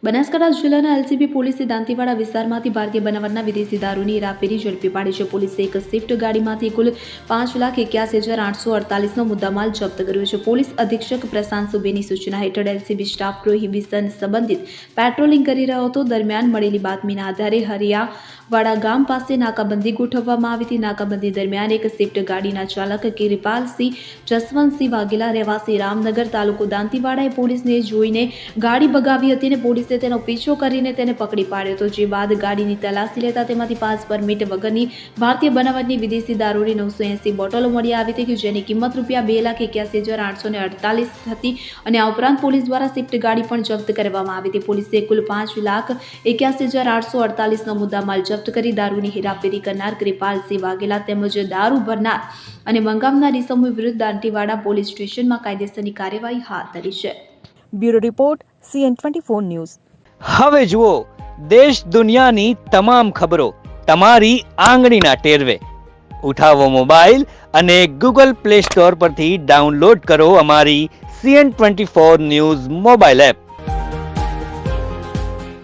બનાસકાંઠા જિલ્લાના એલસીબી પોલીસે દાંતીવાડા વિસ્તારમાંથી ભારતીય બનાવટના વિદેશી દારૂની હેરાફેરી ઝડપી પાડી છે. પોલીસે એક સ્વિફ્ટ ગાડીમાંથી કુલ 5,81,848નો મુદ્દામાલ જપ્ત કર્યો છે. પોલીસ અધિક્ષક પ્રશાંત સુબેની સૂચના હેઠળ એલસીબી સ્ટાફ પ્રોહિબિશન સંબંધિત પેટ્રોલિંગ કરી રહ્યો હતો. દરમિયાન મળેલી બાતમીના આધારે હરિયાવાડા ગામ પાસે નાકાબંધી ગોઠવવામાં આવી હતી. નાકાબંધી દરમિયાન એક સ્વિફ્ટ ગાડીના ચાલક કિરપાલસિંહ જસવંતસિંહ વાઘેલા રહેવાસી રામનગર તાલુકો દાંતીવાડાએ પોલીસને જોઈને ગાડી ભગાવી હતી અને પોલીસે તેનો પીછો કરીને તેને પકડી પાડ્યો હતો. જે બાદ ગાડીની તલાશી લેતા તેમાંથી 5 પરમિટ વગરની ભારતીય બનાવટની વિદેશી દારૂની 980 બોટલો મળી આવી હતી, જેની કિંમત ₹2,81,848 હતી અને આ ઉપરાંત પોલીસ દ્વારા સ્વિફ્ટ ગાડી પણ જપ્ત કરવામાં આવી હતી. પોલીસે કુલ 5,81,848નો મુદ્દામાલ જપ્ત કરી દારૂની હેરાફેરી કરનાર કિરપાલસિંહ વાઘેલા તેમજ દારૂ ભરનાર અને મંગાવનાર ઇસમો વિરુદ્ધ દાંતીવાડા પોલીસ સ્ટેશનમાં કાયદેસરની કાર્યવાહી હાથ ધરી છે. Bureau report CN24 news. હવે જુઓ દેશ દુનિયાની તમામ ખબરો તમારી આંગળીના ટેરવે. ઉઠાવો મોબાઈલ અને Google Play Store પરથી ડાઉનલોડ કરો અમારી CN24 ન્યૂઝ મોબાઈલ એપ.